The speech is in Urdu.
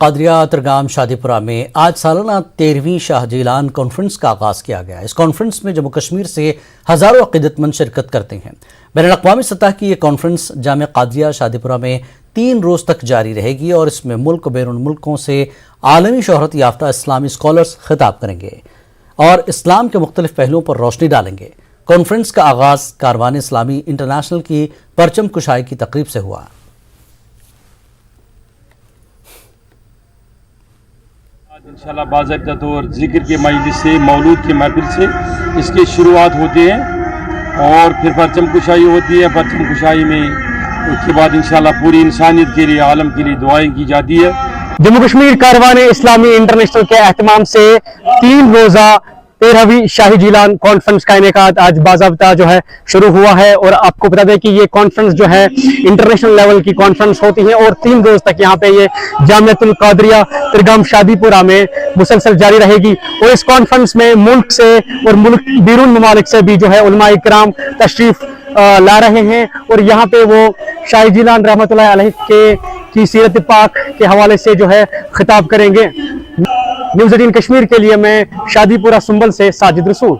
قادریہ ترگام شادی پورہ میں آج سالانہ 13ویں شاہ جیلان کانفرنس کا آغاز کیا گیا۔ اس کانفرنس میں جموں کشمیر سے ہزاروں عقیدت مند شرکت کرتے ہیں۔ بین الاقوامی سطح کی یہ کانفرنس جامع قادریہ شادی پورہ میں 3 روز تک جاری رہے گی اور اس میں ملک و بیرون ملکوں سے عالمی شہرت یافتہ اسلامی اسکالرز خطاب کریں گے اور اسلام کے مختلف پہلوؤں پر روشنی ڈالیں گے۔ کانفرنس کا آغاز کاروان اسلامی انٹرنیشنل کی پرچم کشائی کی تقریب سے ہوا۔ انشاءاللہ باضابطہ طور ذکر کے مجلس سے، مولود کے محفل سے اس کی شروعات ہوتی ہے اور پھر پرچم کشائی ہوتی ہے۔ پرچم کشائی میں اس کے بعد انشاءاللہ پوری انسانیت کے لیے، عالم کے لیے دعائیں کی جاتی ہے۔ جموں کشمیر کاروان اسلامی انٹرنیشنل کے اہتمام سے 3 روزہ 13ویں شاہی جیلان کانفرنس کا انعقاد آج باضابطہ جو ہے شروع ہوا ہے، اور آپ کو بتا دیں کہ یہ کانفرنس جو ہے انٹرنیشنل لیول کی کانفرنس ہوتی ہے اور 3 روز تک یہاں پہ یہ جامعۃ القادریہ ترگام شادی پورہ میں مسلسل جاری رہے گی۔ اور اس کانفرنس میں ملک سے اور ملک بیرون ممالک سے بھی جو ہے علماء کرام تشریف لا رہے ہیں، اور یہاں پہ وہ شاہی جیلان رحمۃ اللہ علیہ کی سیرت پاک کے حوالے سے جو ہے خطاب کریں گے۔ نیوز 18 کشمیر کے لیے میں شادی پورہ سنبل سے ساجد رسول۔